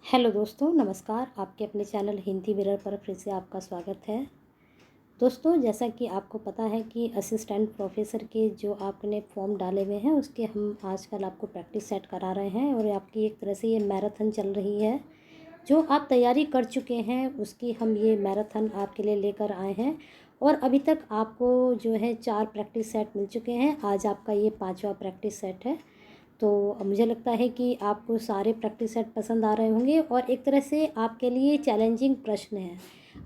Hello दोस्तों, नमस्कार। आपके अपने चैनल हिंदी मिरर पर फिर से आपका स्वागत है। दोस्तों, जैसा कि आपको पता है कि असिस्टेंट प्रोफेसर के जो आपने फॉर्म डाले हुए हैं उसके हम आजकल आपको प्रैक्टिस सेट करा रहे हैं और आपकी एक तरह से ये मैराथन चल रही है। जो आप तैयारी कर चुके हैं उसकी हम ये मैराथन आपके लिए लेकर आए हैं और अभी तक आपको जो है 4 प्रैक्टिस सेट मिल चुके हैं। आज आपका ये 5वां प्रैक्टिस सेट है। तो मुझे लगता है कि आपको सारे प्रैक्टिस सेट पसंद आ रहे होंगे और एक तरह से आपके लिए चैलेंजिंग प्रश्न हैं।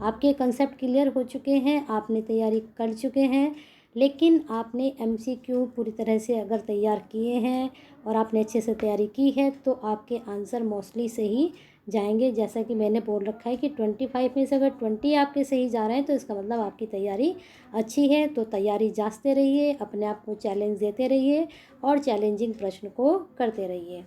आपके कंसेप्ट क्लियर हो चुके हैं, आपने तैयारी कर चुके हैं, लेकिन आपने एमसीक्यू पूरी तरह से अगर तैयार किए हैं और आपने अच्छे से तैयारी की है तो आपके आंसर मोस्टली सही जाएंगे। जैसा कि मैंने बोल रखा है कि 25 में से अगर 20 आपके सही जा रहे हैं तो इसका मतलब आपकी तैयारी अच्छी है। तो तैयारी जांचते रहिए, अपने आप को चैलेंज देते रहिए और चैलेंजिंग प्रश्न को करते रहिए।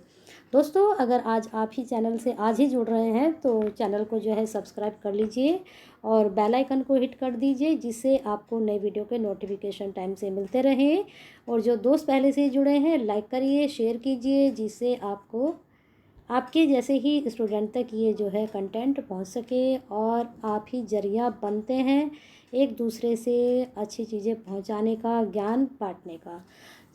दोस्तों, अगर आज आप ही चैनल से आज ही जुड़ रहे हैं तो चैनल को जो है सब्सक्राइब कर लीजिए और बेल आइकन को हिट कर दीजिए, जिससे आपको नए वीडियो के नोटिफिकेशन टाइम से मिलते रहें। और जो दोस्त पहले से जुड़े हैं लाइक करिए, शेयर कीजिए, जिससे आपको आपके जैसे ही स्टूडेंट तक ये जो है कंटेंट पहुंच सके और आप ही जरिया बनते हैं एक दूसरे से अच्छी चीज़ें पहुंचाने का, ज्ञान बांटने का।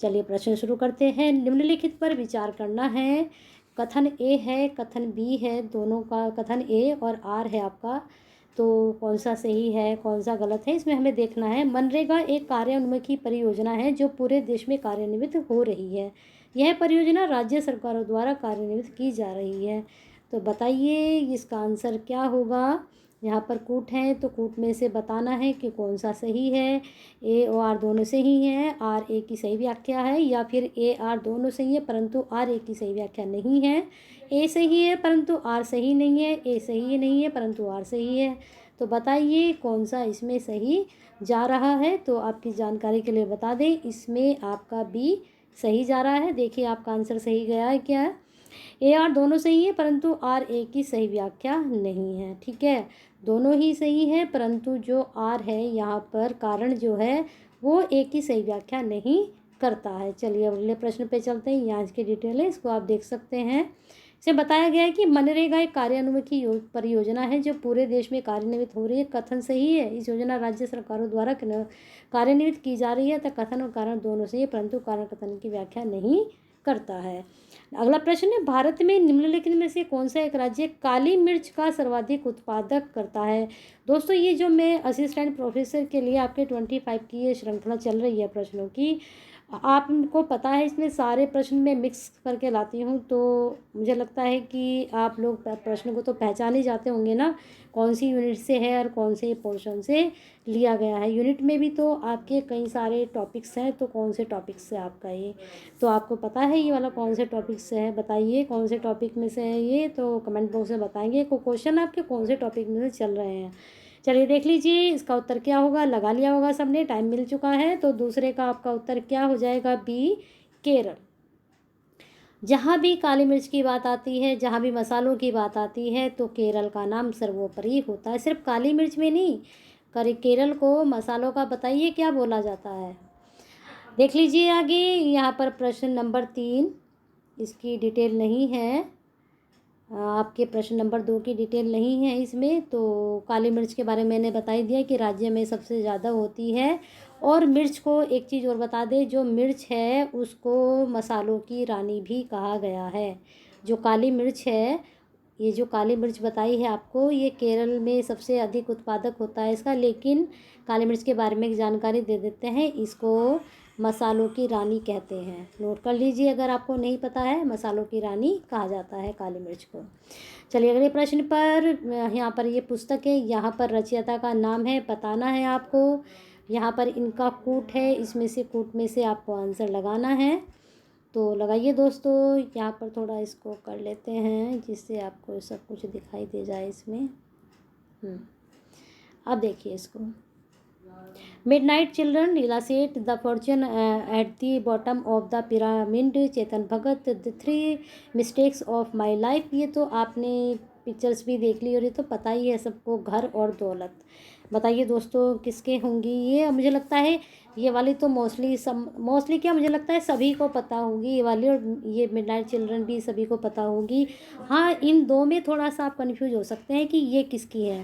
चलिए प्रश्न शुरू करते हैं। निम्नलिखित पर विचार करना है। कथन ए है, कथन बी है, दोनों का कथन ए और आर है आपका। तो कौन सा सही है, कौन सा गलत है, इसमें हमें देखना है। मनरेगा एक कार्योन्मुखी परियोजना है जो पूरे देश में कार्यान्वित हो रही है। यह परियोजना राज्य सरकारों द्वारा कार्यान्वित की जा रही है। तो बताइए इसका आंसर क्या होगा। यहाँ पर कूट है तो कूट में से बताना है कि कौन सा सही है। ए और आर दोनों सही हैं, आर ए की सही व्याख्या है, या फिर ए आर दोनों सही है परंतु आर ए की सही व्याख्या नहीं है। ए सही है परंतु आर सही नहीं है, ए सही नहीं है परंतु आर सही है। तो बताइए कौन सा इसमें सही जा रहा है। तो आपकी जानकारी के लिए बता दें, इसमें आपका बी सही जा रहा है। देखिए आपका आंसर सही गया है क्या। ए आर दोनों सही है परंतु आर ए की सही व्याख्या नहीं है। ठीक है, दोनों ही सही है परंतु जो आर है यहाँ पर कारण जो है वो ए की सही व्याख्या नहीं करता है। चलिए अगले प्रश्न पे चलते हैं। यहाँ की डिटेल है, इसको आप देख सकते हैं। इसे बताया गया है कि मनरेगा एक कार्यान्मुखी परियोजना है जो पूरे देश में कार्यान्वित हो रही है। कथन सही है। इस योजना राज्य सरकारों द्वारा कार्यान्वित की जा रही है। तो कथन और कारण दोनों सही है परंतु कारण कथन की व्याख्या नहीं करता है। अगला प्रश्न है, भारत में निम्नलिखित में से कौन सा एक राज्य काली मिर्च का सर्वाधिक उत्पादक करता है। दोस्तों, ये जो मैं असिस्टेंट प्रोफेसर के लिए आपके 25 की ये श्रृंखला चल रही है प्रश्नों की, आपको पता है इसमें सारे प्रश्न मैं मिक्स करके लाती हूँ। तो मुझे लगता है कि आप लोग प्रश्न को तो पहचान ही जाते होंगे ना, कौन सी यूनिट से है और कौन से पोर्शन से लिया गया है। यूनिट में भी तो आपके कई सारे टॉपिक्स हैं, तो कौन से टॉपिक से आपका ये, तो आपको पता है ये वाला कौन से टॉपिक से है। बताइए कौन से टॉपिक में से है ये, तो कमेंट बॉक्स में बताएंगे को क्वेश्चन आपके कौन से टॉपिक में से चल रहे हैं। चलिए देख लीजिए इसका उत्तर क्या होगा। लगा लिया होगा सबने, टाइम मिल चुका है। तो दूसरे का आपका उत्तर क्या हो जाएगा, बी केरल। जहाँ भी काली मिर्च की बात आती है, जहाँ भी मसालों की बात आती है, तो केरल का नाम सर्वोपरि होता है। सिर्फ काली मिर्च में नहीं, केरल को मसालों का बताइए क्या बोला जाता है। देख लीजिए आगे, यहाँ पर प्रश्न नंबर 3, इसकी डिटेल नहीं है। आपके प्रश्न नंबर 2 की डिटेल नहीं है इसमें। तो काली मिर्च के बारे में मैंने बता ही दिया कि राज्य में सबसे ज़्यादा होती है। और मिर्च को एक चीज़ और बता दें, जो मिर्च है उसको मसालों की रानी भी कहा गया है। जो काली मिर्च है, ये जो काली मिर्च बताई है आपको, ये केरल में सबसे अधिक उत्पादक होता है इसका। लेकिन काली मिर्च के बारे में एक जानकारी दे देते हैं, इसको मसालों की रानी कहते हैं। नोट कर लीजिए अगर आपको नहीं पता है, मसालों की रानी कहा जाता है काली मिर्च को। चलिए अगले प्रश्न पर। यहाँ पर ये पुस्तक है, यहाँ पर रचयिता का नाम है, बताना है आपको। यहाँ पर इनका कूट है, इसमें से कूट में से आपको आंसर लगाना है। तो लगाइए दोस्तों। यहाँ पर थोड़ा इसको कर लेते हैं जिससे आपको सब कुछ दिखाई दे जाए इसमें। अब देखिए इसको। मिडनाइट चिल्ड्रन, रिलासेट the fortune at the bottom of the pyramid, Chetan Bhagat, the 3 mistakes of my life. ये तो आपने पिक्चर्स भी देख ली और ये तो पता ही है सबको। घर और दौलत, बताइए दोस्तों किसके होंगी ये। मुझे लगता है ये वाली तो मोस्टली क्या, मुझे लगता है सभी को पता होगी ये वाली, और ये मिडनाइट चिल्ड्रन भी सभी को पता होगी। हाँ, इन दो में थोड़ा सा आप कन्फ्यूज हो सकते हैं कि ये किसकी है।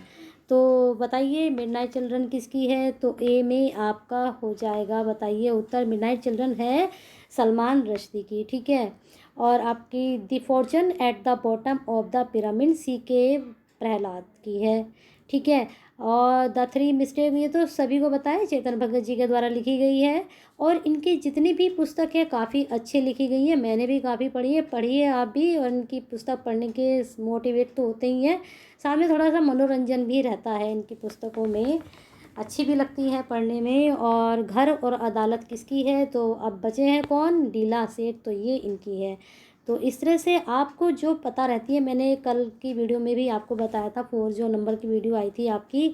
तो बताइए मिडनाइट चिल्ड्रन किसकी है। तो ए में आपका हो जाएगा, बताइए उत्तर, मिडनाइट चिल्ड्रन है सलमान रश्दी की, ठीक है। और आपकी the fortune at the bottom of the pyramid C K Prahalad की है, ठीक है। और द थ्री मिस्टेक, ये तो सभी को पता है, चेतन भगत जी के द्वारा लिखी गई है। और इनकी जितनी भी पुस्तक है काफ़ी अच्छी लिखी गई है, मैंने भी काफ़ी पढ़ी है आप भी। और इनकी पुस्तक पढ़ने के मोटिवेट तो होते ही हैं, सामने थोड़ा सा मनोरंजन भी रहता है इनकी पुस्तकों में, अच्छी भी लगती है पढ़ने में। और घर और अदालत किसकी है। तो अब बचे हैं कौन, लीला सेठ, तो ये इनकी है। तो इस तरह से आपको जो पता रहती है, मैंने कल की वीडियो में भी आपको बताया था, 4 जो नंबर की वीडियो आई थी आपकी,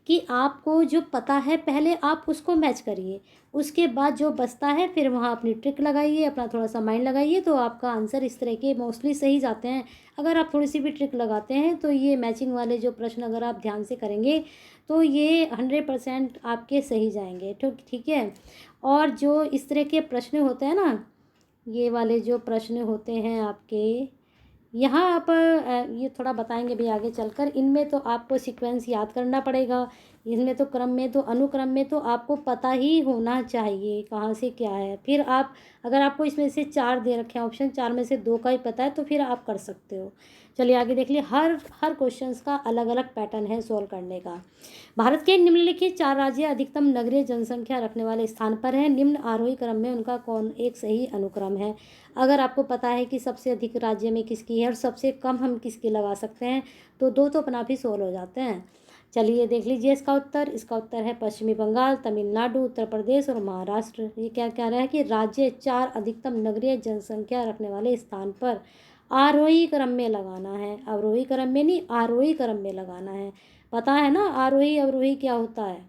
कि आपको जो पता है पहले आप उसको मैच करिए, उसके बाद जो बचता है फिर वहाँ अपनी ट्रिक लगाइए, अपना थोड़ा सा माइंड लगाइए, तो आपका आंसर इस तरह के मोस्टली सही जाते हैं। अगर आप थोड़ी सी भी ट्रिक लगाते हैं तो ये मैचिंग वाले जो प्रश्न अगर आप ध्यान से करेंगे तो ये 100% आपके सही जाएंगे, ठीक है। और जो इस तरह के प्रश्न होते हैं ना, ये वाले जो प्रश्न होते हैं आपके, यहाँ आप ये थोड़ा बताएंगे भी आगे चलकर। इनमें तो आपको सीक्वेंस याद करना पड़ेगा, इसमें तो क्रम में तो अनुक्रम में तो आपको पता ही होना चाहिए कहाँ से क्या है। फिर आप, अगर आपको इसमें से 4 दे रखे हैं ऑप्शन, 4 में से 2 का ही पता है तो फिर आप कर सकते हो। चलिए आगे देख लिए, हर हर क्वेश्चंस का अलग अलग पैटर्न है सॉल्व करने का। भारत के निम्नलिखित 4 राज्य अधिकतम नगरीय जनसंख्या रखने वाले स्थान पर हैं, निम्न आरोही क्रम में उनका कौन एक सही अनुक्रम है। अगर आपको पता है कि सबसे अधिक राज्य में किसकी है और सबसे कम हम किसकी लगा सकते हैं, तो दो तो अपना भी सोल्व हो जाते हैं। चलिए देख लीजिए इसका उत्तर है पश्चिमी बंगाल, तमिलनाडु, उत्तर प्रदेश और महाराष्ट्र। ये क्या कह रहा है कि राज्य 4 अधिकतम नगरीय जनसंख्या रखने वाले स्थान पर आरोही क्रम में लगाना है, अवरोही क्रम में नहीं, आरोही क्रम में लगाना है। पता है ना आरोही अवरोही क्या होता है,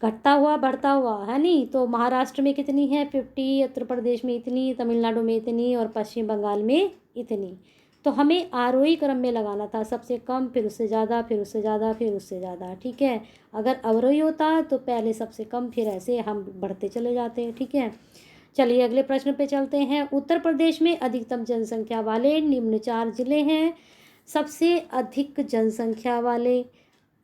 घटता हुआ बढ़ता हुआ, है नहीं। तो महाराष्ट्र में कितनी है 50, उत्तर प्रदेश में इतनी, तमिलनाडु में इतनी और पश्चिम बंगाल में इतनी। तो हमें आरोही क्रम में लगाना था, सबसे कम फिर उससे ज़्यादा फिर उससे ज़्यादा फिर उससे ज़्यादा, ठीक है। अगर अवरोही होता तो पहले सबसे कम फिर ऐसे हम बढ़ते चले जाते, ठीक है। चलिए अगले प्रश्न पे चलते हैं। उत्तर प्रदेश में अधिकतम जनसंख्या वाले निम्न 4 जिले हैं। सबसे अधिक जनसंख्या वाले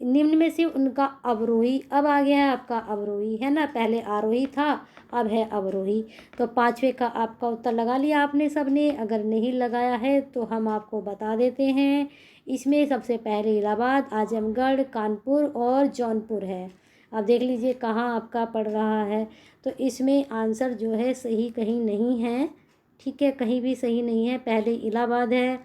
निम्न में से उनका अवरोही, अब आ गया है आपका अवरोही, है ना, पहले आरोही था अब है अवरोही। तो 5वें का आपका उत्तर लगा लिया आपने सबने, अगर नहीं लगाया है तो हम आपको बता देते हैं। इसमें सबसे पहले इलाहाबाद, आजमगढ़, कानपुर और जौनपुर है। अब देख लीजिए कहाँ आपका पड़ रहा है। तो इसमें आंसर जो है सही कहीं नहीं है, ठीक है, कहीं भी सही नहीं है। पहले इलाहाबाद है,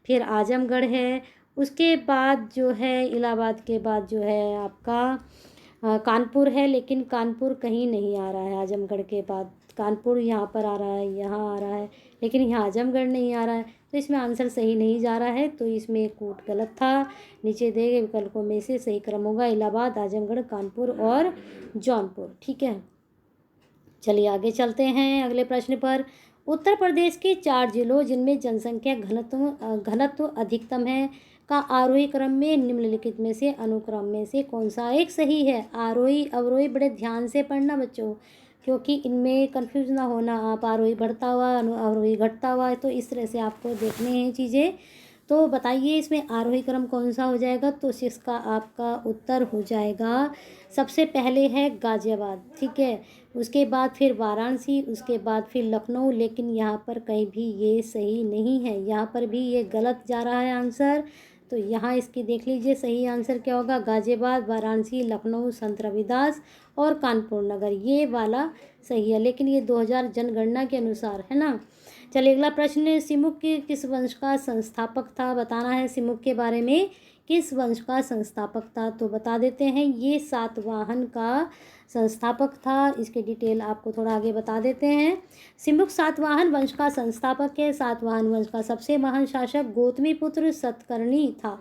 फिर आजमगढ़ है, उसके बाद जो है इलाहाबाद के बाद जो है आपका कानपुर है, लेकिन कानपुर कहीं नहीं आ रहा है। आजमगढ़ के बाद कानपुर यहाँ पर आ रहा है, यहाँ आ रहा है, लेकिन यहाँ आजमगढ़ नहीं आ रहा है। तो इसमें आंसर सही नहीं जा रहा है, तो इसमें कूट गलत था। नीचे दिए गए विकल्पों में से सही क्रम होगा इलाहाबाद, आजमगढ़, कानपुर और जौनपुर, ठीक है। चलिए आगे चलते हैं अगले प्रश्न पर। उत्तर प्रदेश के 4 जिलों जिनमें जनसंख्या घनत्व अधिकतम है का आरोही क्रम में निम्नलिखित में से अनुक्रम में से कौन सा एक सही है। आरोही अवरोही बड़े ध्यान से पढ़ना बच्चों, क्योंकि इनमें कंफ्यूज ना होना आप, आरोही बढ़ता हुआ अवरोही घटता हुआ है, तो इस तरह से आपको देखने हैं चीज़ें। तो बताइए इसमें आरोही क्रम कौन सा हो जाएगा। तो इसका आपका उत्तर हो जाएगा, सबसे पहले है गाजियाबाद, ठीक है, उसके बाद फिर वाराणसी, उसके बाद फिर लखनऊ। लेकिन यहाँ पर कहीं भी ये सही नहीं है, यहाँ पर भी ये गलत जा रहा है आंसर। तो यहाँ इसकी देख लीजिए सही आंसर क्या होगा, गाजियाबाद, वाराणसी, लखनऊ, संत रविदास और कानपुर नगर, ये वाला सही है। लेकिन ये 2000 जनगणना के अनुसार है ना। चलिए अगला प्रश्न, सिमुक के किस वंश का संस्थापक था, बताना है सिमुक के बारे में, किस वंश का संस्थापक था। तो बता देते हैं ये सातवाहन का संस्थापक था। इसके डिटेल आपको थोड़ा आगे बता देते हैं। सिमुक सातवाहन वंश का संस्थापक है। सातवाहन वंश का सबसे महान शासक गौतमीपुत्र सतकर्णी था,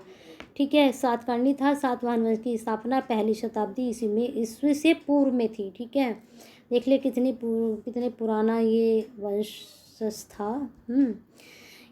ठीक है, सातकर्णी था। सातवाहन वंश की स्थापना 1ली शताब्दी ईस्वी से पूर्व में थी, ठीक है। देख ले कितने पुराना ये वंश था।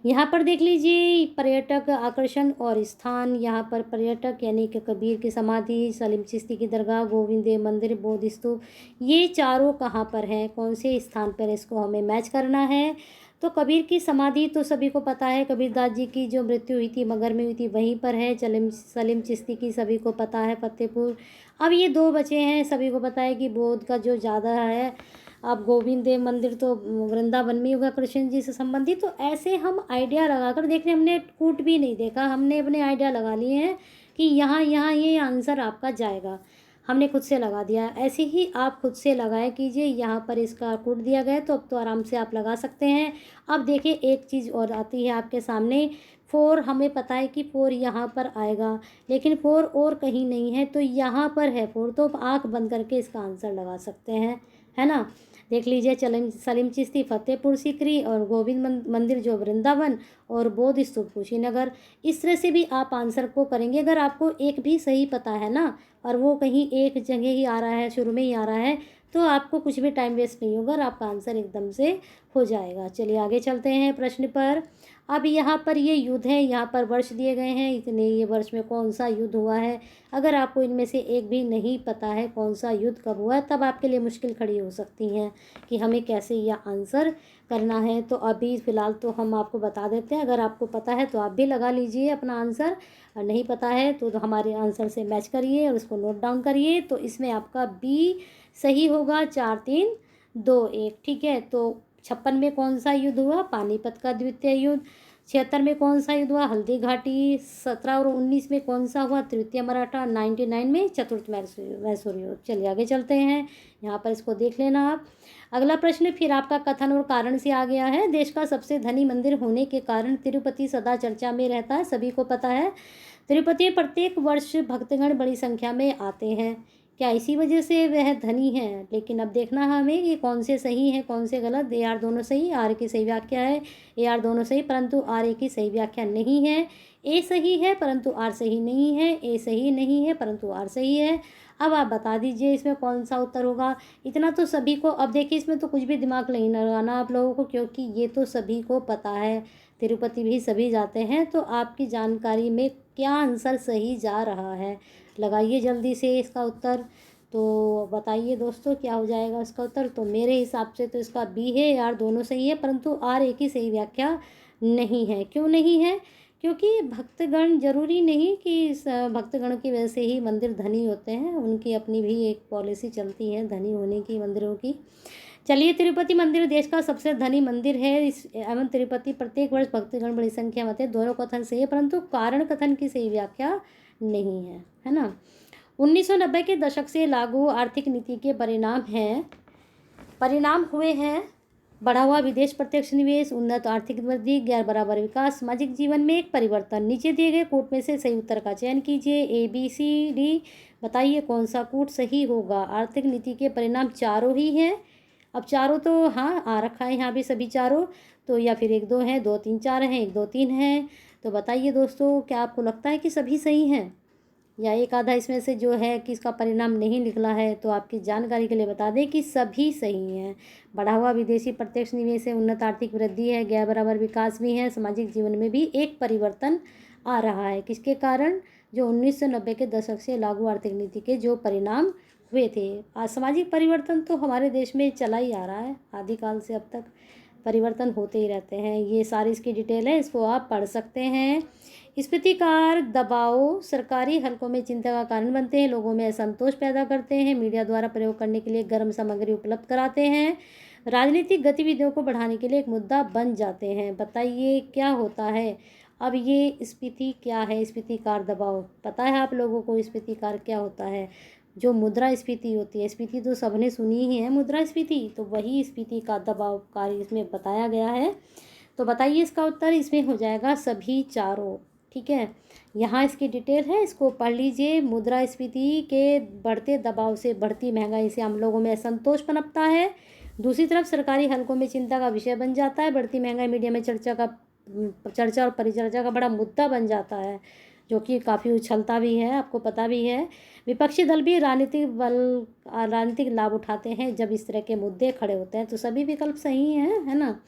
यहाँ पर देख लीजिए पर्यटक आकर्षण और स्थान। यहाँ पर पर्यटक यानी कि कबीर की समाधि, सलीम चिश्ती की दरगाह, गोविंद देव मंदिर, बोधि स्तूप, ये चारों कहाँ पर हैं, कौन से स्थान पर, इसको हमें मैच करना है। तो कबीर की समाधि तो सभी को पता है, कबीरदास जी की जो मृत्यु हुई थी मगर में हुई थी वहीं पर है। सलीम चिश्ती की सभी को पता है, फतेहपुर। अब ये दो बचे हैं, सभी को पता है कि बोध का जो ज़्यादा है। अब गोविंद देव मंदिर तो वृंदावन में होगा कृष्ण जी से संबंधित। तो ऐसे हम आइडिया लगाकर देख रहे हैं, हमने कूट भी नहीं देखा, हमने अपने आइडिया लगा लिए हैं कि यहाँ यहाँ ये आंसर आपका जाएगा, हमने खुद से लगा दिया। ऐसे ही आप खुद से लगाए कीजिए। यहाँ पर इसका कूट दिया गया है तो अब तो आराम से आप लगा सकते हैं। अब देखिए एक चीज़ और आती है आपके सामने, 4 हमें पता है कि 4 यहाँ पर आएगा, लेकिन 4 और कहीं नहीं है, तो यहाँ पर है 4। तो आप आँख बंद करके इसका आंसर लगा सकते हैं, है ना। देख लीजिए सलीम चिश्ती फतेहपुर सीकरी, और गोविंद मंदिर जो वृंदावन, और बोध स्तूप कुशीनगर। इस तरह से भी आप आंसर को करेंगे। अगर आपको एक भी सही पता है ना, और वो कहीं एक जगह ही आ रहा है, शुरू में ही आ रहा है, तो आपको कुछ भी टाइम वेस्ट नहीं होगा और आपका आंसर एकदम से हो जाएगा। चलिए आगे चलते हैं प्रश्न पर। अब यहाँ पर ये युद्ध है, यहाँ पर वर्ष दिए गए हैं, इतने ये वर्ष में कौन सा युद्ध हुआ है। अगर आपको इनमें से एक भी नहीं पता है कौन सा युद्ध कब हुआ है, तब आपके लिए मुश्किल खड़ी हो सकती हैं कि हमें कैसे यह आंसर करना है। तो अभी फ़िलहाल तो हम आपको बता देते हैं, अगर आपको पता है तो आप भी लगा लीजिए अपना आंसर, और नहीं पता है तो हमारे आंसर से मैच करिए और उसको नोट डाउन करिए। तो इसमें आपका बी सही होगा, 4 3 2 1, ठीक है। तो 56 में कौन सा युद्ध हुआ, पानीपत का द्वितीय युद्ध। 76 में कौन सा युद्ध हुआ, हल्दी घाटी। 17 और 19 में कौन सा हुआ, तृतीय मराठा। 99 में चतुर्थ मैसूर युद्ध। चलिए आगे चलते हैं, यहाँ पर इसको देख लेना आप। अगला प्रश्न फिर आपका कथन और कारण से आ गया है। देश का सबसे धनी मंदिर होने के कारण तिरुपति सदा चर्चा में रहता है, सभी को पता है। तिरुपति में प्रत्येक वर्ष भक्तगण बड़ी संख्या में आते हैं, क्या इसी वजह से वह धनी है। लेकिन अब देखना है हमें कि कौन से सही हैं कौन से गलत। ए आर दोनों सही, आर की सही व्याख्या है। ए आर दोनों सही परंतु आर ए की सही व्याख्या नहीं है। ए सही है परंतु आर सही नहीं है। ए सही नहीं है परंतु आर सही है। अब आप बता दीजिए इसमें कौन सा उत्तर होगा। इतना तो सभी को, अब देखिए इसमें तो कुछ भी दिमाग नहीं लगाना आप लोगों को, क्योंकि ये तो सभी को पता है, तिरुपति भी सभी जाते हैं। तो आपकी जानकारी में क्या आंसर सही जा रहा है, लगाइए जल्दी से इसका उत्तर। तो बताइए दोस्तों क्या हो जाएगा इसका उत्तर। तो मेरे हिसाब से तो इसका बी है, यार दोनों सही है, परंतु आर एक ही सही व्याख्या नहीं है। क्यों नहीं है, क्योंकि भक्तगण जरूरी नहीं कि भक्तगण की वजह से ही मंदिर धनी होते हैं, उनकी अपनी भी एक पॉलिसी चलती है धनी होने की मंदिरों की। चलिए, तिरुपति मंदिर देश का सबसे धनी मंदिर है। इस एवं तिरुपति प्रत्येक वर्ष भक्तगण बड़ी संख्या में आते हैं। दोनों कथन सही है, परंतु कारण कथन की सही व्याख्या नहीं है ना। 1990 के दशक से लागू आर्थिक नीति के परिणाम हुए हैं बढ़ा हुआ विदेश प्रत्यक्ष निवेश, उन्नत आर्थिक वृद्धि, गैर बराबर विकास, सामाजिक जीवन में एक परिवर्तन। नीचे दिए गए कूट में से सही उत्तर का चयन कीजिए, ए बी सी डी। बताइए कौन सा कूट सही होगा। आर्थिक नीति के परिणाम चारों ही हैं। अब चारों तो हाँ आ रखा है यहाँ भी सभी चारों, तो या फिर 1 2 है, 2 3 4 हैं, 1 2 3 हैं। तो बताइए दोस्तों क्या आपको लगता है कि सभी सही हैं, या एक आधा इसमें से जो है कि इसका परिणाम नहीं निकला है। तो आपकी जानकारी के लिए बता दें कि सभी सही हैं। बढ़ा हुआ विदेशी प्रत्यक्ष निवेश है, उन्नत आर्थिक वृद्धि है, गैर बराबर विकास भी है, सामाजिक जीवन में भी एक परिवर्तन आ रहा है। किसके कारण, जो 1990 के दशक से लागू आर्थिक नीति के जो परिणाम हुए थे। आज सामाजिक परिवर्तन तो हमारे देश में चला ही आ रहा है, आदिकाल से अब तक परिवर्तन होते ही रहते हैं। ये सारी इसकी डिटेल है, इसको आप पढ़ सकते हैं। स्फीतिकार दबाव सरकारी हलकों में चिंता का कारण बनते हैं, लोगों में असंतोष पैदा करते हैं, मीडिया द्वारा प्रयोग करने के लिए गर्म सामग्री उपलब्ध कराते हैं, राजनीतिक गतिविधियों को बढ़ाने के लिए एक मुद्दा बन जाते हैं। बताइए क्या होता है। अब ये स्फीति क्या है, स्फीतिकार दबाव पता है आप लोगों को, स्फीतिकार क्या होता है। जो मुद्रा स्फीति होती है, स्फीति तो सबने सुनी ही है, मुद्रा स्फीति, तो वही स्फीति का दबाव कार्य इसमें बताया गया है। तो बताइए इसका उत्तर इसमें हो जाएगा सभी चारों, ठीक है। यहाँ इसकी डिटेल है, इसको पढ़ लीजिए। मुद्रास्फीति के बढ़ते दबाव से बढ़ती महंगाई से आम लोगों में असंतोष पनपता है। दूसरी तरफ सरकारी हलकों में चिंता का विषय बन जाता है। बढ़ती महंगाई मीडिया में चर्चा और परिचर्चा का बड़ा मुद्दा बन जाता है, जो कि काफ़ी उछलता भी है, आपको पता भी है। विपक्षी दल भी राजनीतिक लाभ उठाते हैं जब इस तरह के मुद्दे खड़े होते हैं। तो सभी विकल्प सही हैं, है ना।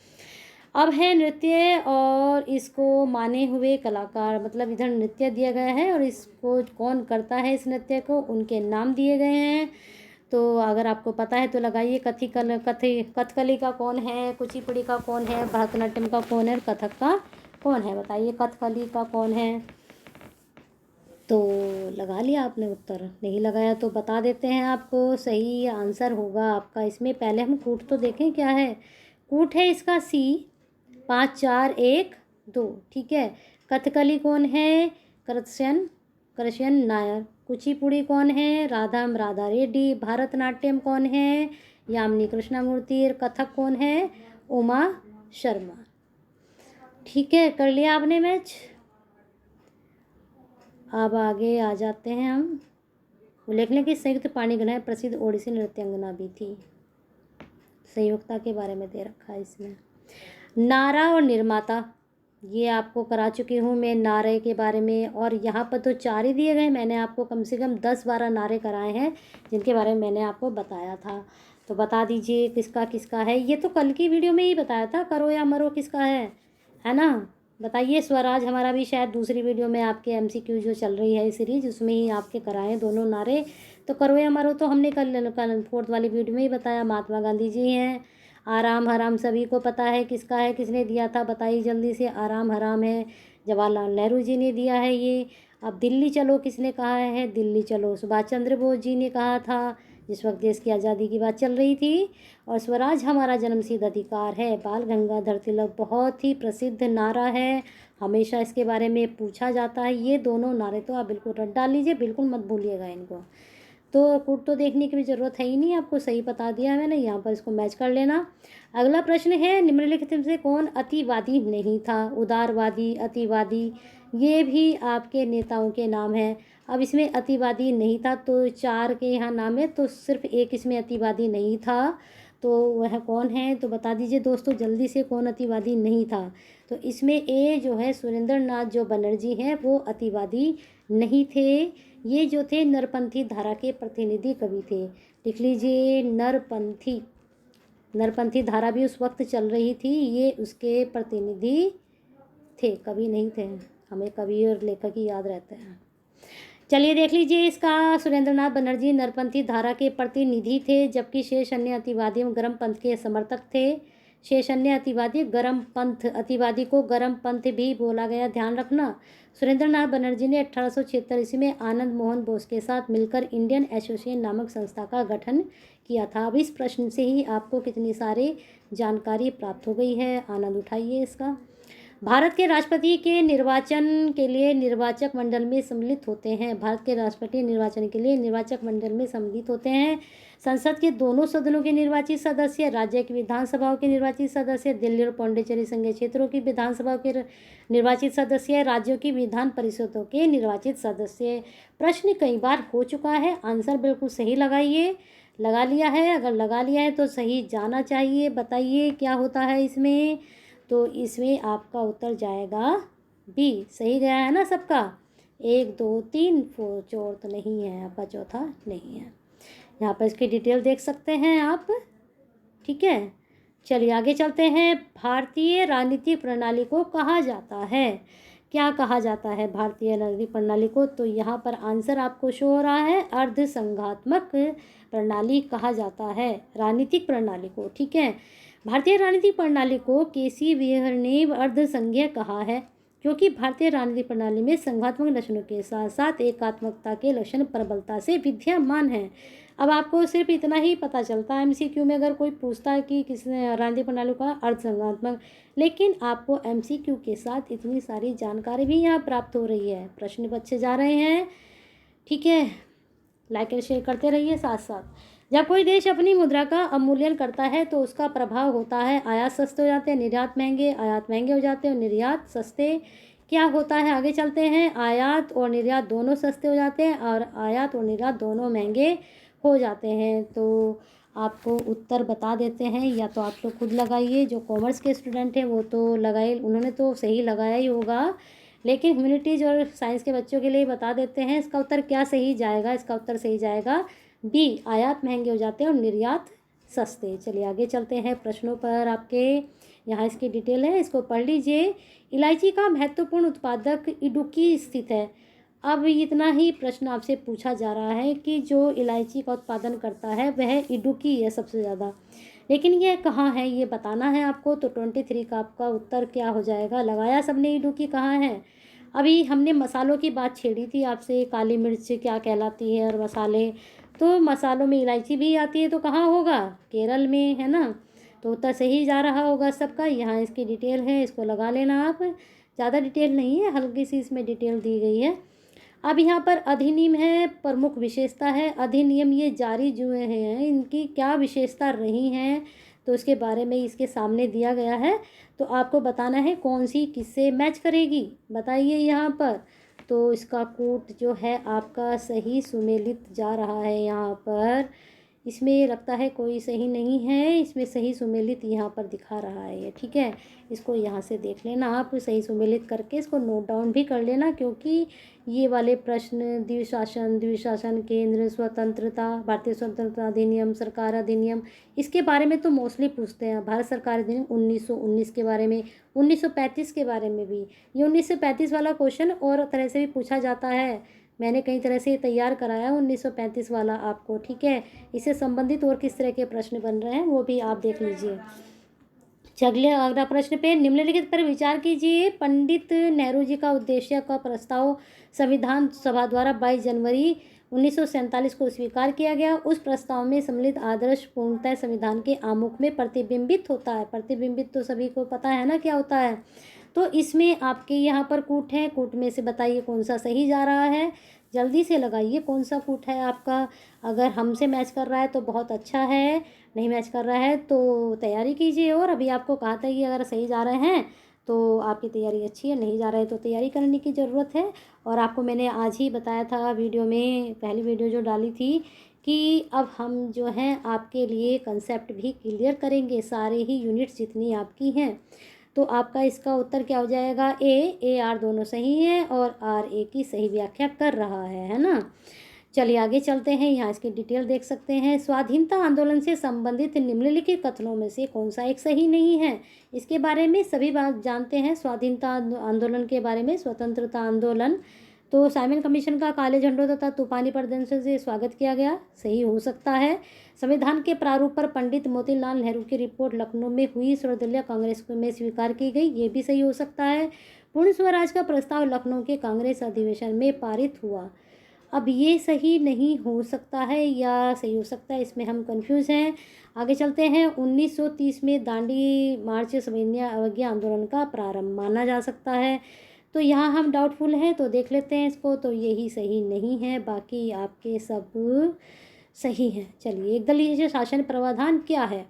अब है नृत्य और इसको माने हुए कलाकार, मतलब इधर नृत्य दिया गया है और इसको कौन करता है, इस नृत्य को उनके नाम दिए गए हैं। तो अगर आपको पता है तो लगाइए। कथकली का कौन है, कुचिपुड़ी का कौन है, भरतनाट्यम का कौन है और कथक का कौन है, बताइए। कथकली का कौन है, तो लगा लिया आपने उत्तर। नहीं लगाया तो बता देते हैं आपको, सही आंसर होगा आपका इसमें। पहले हम कूट तो देखें क्या है। कूट है इसका सी, 5 4 1 2, ठीक है। कथकली कौन है, कृष्ण नायर। कुचिपुड़ी कौन है, राधा रेड्डी। भरतनाट्यम कौन है, यामिनी कृष्णमूर्ति। और कथक कौन है, उमा शर्मा। ठीक है, कर लिया आपने मैच। अब आगे आ जाते हैं हम। उल्लेखनीय कि संयुक्त पाणिग्रह प्रसिद्ध ओडिसी नृत्यांगना भी थी। संयुक्ता के बारे में दे रखा है इसमें। नारा और निर्माता, ये आपको करा चुकी हूँ मैं नारे के बारे में। और यहाँ पर तो 4 ही दिए गए, मैंने आपको कम से कम 10-12 नारे कराए हैं जिनके बारे में मैंने आपको बताया था। तो बता दीजिए किसका किसका है। ये तो कल की वीडियो में ही बताया था, करो या मरो किसका है ना। बताइए। स्वराज हमारा भी शायद दूसरी वीडियो में आपके MCQ जो चल रही है सीरीज, उसमें ही आपके कराए दोनों नारे। तो करो या मरो तो हमने कल 4th वाली वीडियो में ही बताया। महात्मा गांधी जी हैं। आराम हराम सभी को पता है किसका है, किसने दिया था, बताइए जल्दी से। आराम हराम है, जवाहरलाल नेहरू जी ने दिया है ये। अब दिल्ली चलो किसने कहा है, दिल्ली चलो सुभाष चंद्र बोस जी ने कहा था, जिस वक्त देश की आज़ादी की बात चल रही थी। और स्वराज हमारा जन्मसिद्ध अधिकार है, बाल गंगाधर तिलक। बहुत ही प्रसिद्ध नारा है, हमेशा इसके बारे में पूछा जाता है। ये दोनों नारे तो आप बिल्कुल रट डाल लीजिए, बिल्कुल मत भूलिएगा इनको। तो कूट तो देखने की भी ज़रूरत है ही नहीं, आपको सही बता दिया मैंने। यहाँ पर इसको मैच कर लेना। अगला प्रश्न है, निम्नलिखित में से कौन अतिवादी नहीं था। उदारवादी, अतिवादी, ये भी आपके नेताओं के नाम हैं। अब इसमें अतिवादी नहीं था तो 4 के यहाँ नाम है, तो सिर्फ एक इसमें अतिवादी नहीं था। तो वह कौन है, तो बता दीजिए दोस्तों जल्दी से, कौन अतिवादी नहीं था। तो इसमें ए जो है सुरेंद्र नाथ जो बनर्जी हैं वो अतिवादी नहीं थे। ये जो थे नरपंथी धारा के प्रतिनिधि कवि थे। लिख लीजिए, नरपंथी धारा भी उस वक्त चल रही थी, ये उसके प्रतिनिधि थे, कवि नहीं थे। हमें कवि और लेखक ही याद रहते हैं। चलिए देख लीजिए इसका। सुरेंद्रनाथ बनर्जी नरपंथी धारा के प्रतिनिधि थे, जबकि शेष अन्य अतिवादी गर्म पंथ के समर्थक थे। शेष अन्य अतिवादी गर्म पंथ, अतिवादी को गर्म पंथ भी बोला गया, ध्यान रखना। सुरेंद्रनाथ बनर्जी ने 1876 ईस्वी में आनंद मोहन बोस के साथ मिलकर इंडियन एसोसिएशन नामक संस्था का गठन किया था। अब इस प्रश्न से ही आपको कितनी सारी जानकारी प्राप्त हो गई है, आनंद उठाइए इसका। भारत के राष्ट्रपति के निर्वाचन के लिए निर्वाचक मंडल में सम्मिलित होते हैं। भारत के राष्ट्रपति निर्वाचन के लिए निर्वाचक मंडल में सम्मिलित होते हैं संसद के दोनों सदनों के निर्वाचित सदस्य, राज्य की विधानसभाओं के निर्वाचित सदस्य, दिल्ली और पौंडीचेरी संघीय क्षेत्रों की विधानसभाओं के निर्वाचित सदस्य, राज्यों की विधान परिषदों के निर्वाचित सदस्य। प्रश्न कई बार हो चुका है, आंसर बिल्कुल सही लगाइए। लगा लिया है, अगर लगा लिया है तो सही जाना चाहिए। बताइए क्या होता है इसमें, तो इसमें आपका उत्तर जाएगा बी। सही गया है ना सबका, 1 2 3 4, चौथा नहीं है आपका, चौथा नहीं है। यहाँ पर इसकी डिटेल देख सकते हैं आप, ठीक है। चलिए आगे चलते हैं। भारतीय राजनीतिक प्रणाली को कहा जाता है, क्या कहा जाता है भारतीय राजनीतिक प्रणाली को, तो यहाँ पर आंसर आपको शो हो रहा है, अर्ध संघात्मक प्रणाली कहा जाता है राजनीतिक प्रणाली को, ठीक है। भारतीय राजनीतिक प्रणाली को केसी वेयर ने अर्ध संघीय कहा है, क्योंकि भारतीय राजनीतिक प्रणाली में संघात्मक लक्षणों के साथ साथ एकात्मकता के लक्षण प्रबलता से विद्यमान हैं। अब आपको सिर्फ इतना ही पता चलता है MCQ में, अगर कोई पूछता है कि किसने राजनीतिक प्रणाली का अर्ध संघात्मक, लेकिन आपको MCQ के साथ इतनी सारी जानकारी भी यहाँ प्राप्त हो रही है। प्रश्न अच्छे जा रहे हैं, ठीक है। लाइक और शेयर करते रहिए साथ साथ। जब कोई देश अपनी मुद्रा का अवमूल्यन करता है तो उसका प्रभाव होता है आयात सस्ते हो जाते हैं, निर्यात महंगे, आयात महंगे हो जाते हैं और निर्यात सस्ते। क्या होता है, आगे चलते हैं। आयात और निर्यात दोनों सस्ते हो जाते हैं और आयात और निर्यात दोनों महंगे हो जाते हैं। तो आपको उत्तर बता देते हैं, या तो आप लोग खुद लगाइए। जो कॉमर्स के स्टूडेंट हैं वो तो लगाए, उन्होंने तो सही लगाया ही होगा, लेकिन ह्यूमैनिटीज़ और साइंस के बच्चों के लिए बता देते हैं इसका उत्तर क्या सही जाएगा। इसका उत्तर सही जाएगा बी, आयात महंगे हो जाते हैं और निर्यात सस्ते। चलिए आगे चलते हैं प्रश्नों पर आपके। यहाँ इसकी डिटेल है, इसको पढ़ लीजिए। इलायची का महत्वपूर्ण उत्पादक इडुक्की स्थित है। अब इतना ही प्रश्न आपसे पूछा जा रहा है कि जो इलायची का उत्पादन करता है वह इडुक्की है सबसे ज़्यादा, लेकिन यह कहाँ है ये बताना है आपको। तो 23 का आपका उत्तर क्या हो जाएगा? लगाया सबने इडुक्की कहाँ है। अभी हमने मसालों की बात छेड़ी थी आपसे, काली मिर्च क्या कहलाती है और मसाले, तो मसालों में इलायची भी आती है, तो कहाँ होगा? केरल में, है ना। तो उत्तर सही जा रहा होगा सबका। यहाँ इसकी डिटेल है, इसको लगा लेना आप। ज़्यादा डिटेल नहीं है, हल्की सी इसमें डिटेल दी गई है। अब यहाँ पर अधिनियम है, प्रमुख विशेषता है। अधिनियम ये जारी जो हैं इनकी क्या विशेषता रही हैं, तो इसके बारे में इसके सामने दिया गया है। तो आपको बताना है कौन सी किससे मैच करेगी, बताइए यहाँ पर। तो इसका कूट जो है आपका सही सुमेलित जा रहा है यहाँ पर। इसमें लगता है कोई सही नहीं है, इसमें सही सुमेलित यहाँ पर दिखा रहा है ये, ठीक है। इसको यहाँ से देख लेना आप, सही सुमेलित करके इसको नोट डाउन भी कर लेना, क्योंकि ये वाले प्रश्न द्विशासन केंद्र, स्वतंत्रता, भारतीय स्वतंत्रता अधिनियम, सरकार अधिनियम, इसके बारे में तो मोस्टली पूछते हैं। भारत सरकार अधिनियम 1919 के बारे में, 1935 के बारे में भी। ये 1935 वाला क्वेश्चन और तरह से भी पूछा जाता है, मैंने कई तरह से तैयार कराया 1935 वाला आपको, ठीक है। इससे संबंधित और किस तरह के प्रश्न बन रहे हैं वो भी आप देख लीजिए। चलिए अगला प्रश्न पे, निम्नलिखित पर विचार कीजिए। पंडित नेहरू जी का उद्देश्य का प्रस्ताव संविधान सभा द्वारा 22 जनवरी 1947 को स्वीकार किया गया। उस प्रस्ताव में सम्मिलित आदर्श पूर्णतः संविधान के आमुख में प्रतिबिंबित होता है। प्रतिबिंबित तो सभी को पता है ना क्या होता है। तो इसमें आपके यहाँ पर कूट है, कूट में से बताइए कौन सा सही जा रहा है। जल्दी से लगाइए कौन सा कूट है आपका। अगर हमसे मैच कर रहा है तो बहुत अच्छा है, नहीं मैच कर रहा है तो तैयारी कीजिए। और अभी आपको कहा था कि अगर सही जा रहे हैं तो आपकी तैयारी अच्छी है, नहीं जा रहा है तो तैयारी करने की ज़रूरत है। और आपको मैंने आज ही बताया था वीडियो में, पहली वीडियो जो डाली थी, कि अब हम जो हैं आपके लिए कंसेप्ट भी क्लियर करेंगे, सारे ही यूनिट्स जितनी आपकी हैं। तो आपका इसका उत्तर क्या हो जाएगा? ए आर दोनों सही है और आर ए की सही व्याख्या कर रहा है ना। चलिए आगे चलते हैं, यहाँ इसकी डिटेल देख सकते हैं। स्वाधीनता आंदोलन से संबंधित निम्नलिखित कथनों में से कौन सा एक सही नहीं है? इसके बारे में सभी बात जानते हैं, स्वाधीनता आंदोलन के बारे में। स्वतंत्रता आंदोलन तो साइमन कमीशन का काले झंडों तथा तूफानी प्रदर्शन से स्वागत किया गया, सही हो सकता है। संविधान के प्रारूप पर पंडित मोतीलाल नेहरू की रिपोर्ट लखनऊ में हुई सर्वदलीय कांग्रेस में स्वीकार की गई, ये भी सही हो सकता है। पूर्ण स्वराज का प्रस्ताव लखनऊ के कांग्रेस अधिवेशन में पारित हुआ, अब ये सही नहीं हो सकता है या सही हो सकता है, इसमें हम कंफ्यूज हैं। आगे चलते हैं। 1930 में दांडी मार्च सविनय अवज्ञा आंदोलन का प्रारंभ माना जा सकता है, तो यहाँ हम डाउटफुल हैं, तो देख लेते हैं इसको। तो यही सही नहीं है, बाकी आपके सब सही हैं। चलिए, एक दलीय शासन प्रावधान क्या है?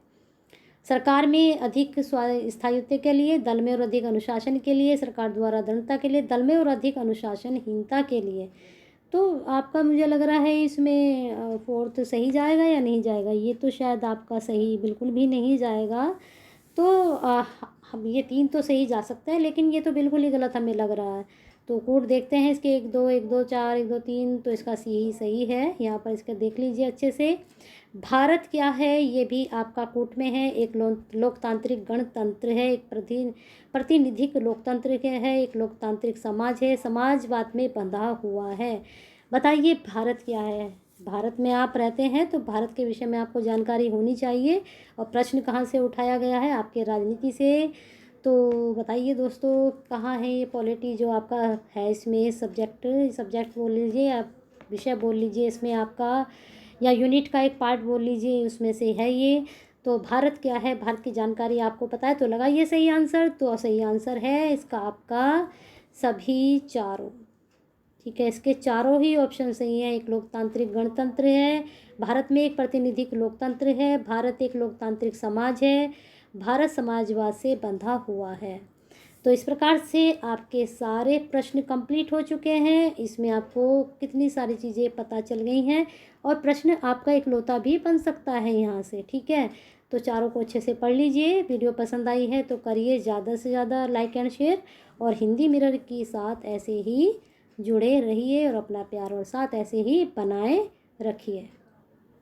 सरकार में अधिक स्थायित्व के लिए, दल में और अधिक अनुशासन के लिए, सरकार द्वारा दृढ़ता के लिए, दल में और अधिक अनुशासनहीनता के लिए। तो आपका मुझे लग रहा है इसमें फोर्थ सही जाएगा या नहीं जाएगा? ये तो शायद आपका सही बिल्कुल भी नहीं जाएगा। तो हम ये 3 तो सही जा सकते हैं, लेकिन ये तो बिल्कुल ही गलत हमें लग रहा है। तो कोड देखते हैं इसके, 1 2 1 2 4 1 2 3, तो इसका सी ही सही है। यहाँ पर इसका देख लीजिए अच्छे से। भारत क्या है ये भी आपका कोट में है। एक लोकतांत्रिक गणतंत्र है, एक प्रतिनिधिक लोकतंत्र है, एक लोकतांत्रिक समाज है, समाजवाद में बंधा हुआ है। बताइए भारत क्या है? भारत में आप रहते हैं तो भारत के विषय में आपको जानकारी होनी चाहिए। और प्रश्न कहाँ से उठाया गया है? आपके राजनीति से। तो बताइए दोस्तों, कहाँ है ये पॉलिटी जो आपका है? इसमें सब्जेक्ट बोल लीजिए, आप विषय बोल लीजिए इसमें आपका, या यूनिट का एक पार्ट बोल लीजिए, उसमें से है ये। तो भारत क्या है, भारत की जानकारी आपको पता है तो लगाइए सही आंसर। तो सही आंसर है इसका आपका सभी चारों, ठीक है। इसके चारों ही ऑप्शन सही हैं। एक लोकतांत्रिक गणतंत्र है, भारत में एक प्रातिनिधिक लोकतंत्र है, भारत एक लोकतांत्रिक समाज है, भारत समाजवाद से बंधा हुआ है। तो इस प्रकार से आपके सारे प्रश्न कंप्लीट हो चुके हैं। इसमें आपको कितनी सारी चीज़ें पता चल गई हैं और प्रश्न आपका इकलौता भी बन सकता है यहाँ से, ठीक है। तो चारों को अच्छे से पढ़ लीजिए। वीडियो पसंद आई है तो करिए ज़्यादा से ज़्यादा लाइक एंड शेयर, और हिंदी मिरर के साथ ऐसे ही जुड़े रहिए और अपना प्यार और साथ ऐसे ही बनाए रखिए।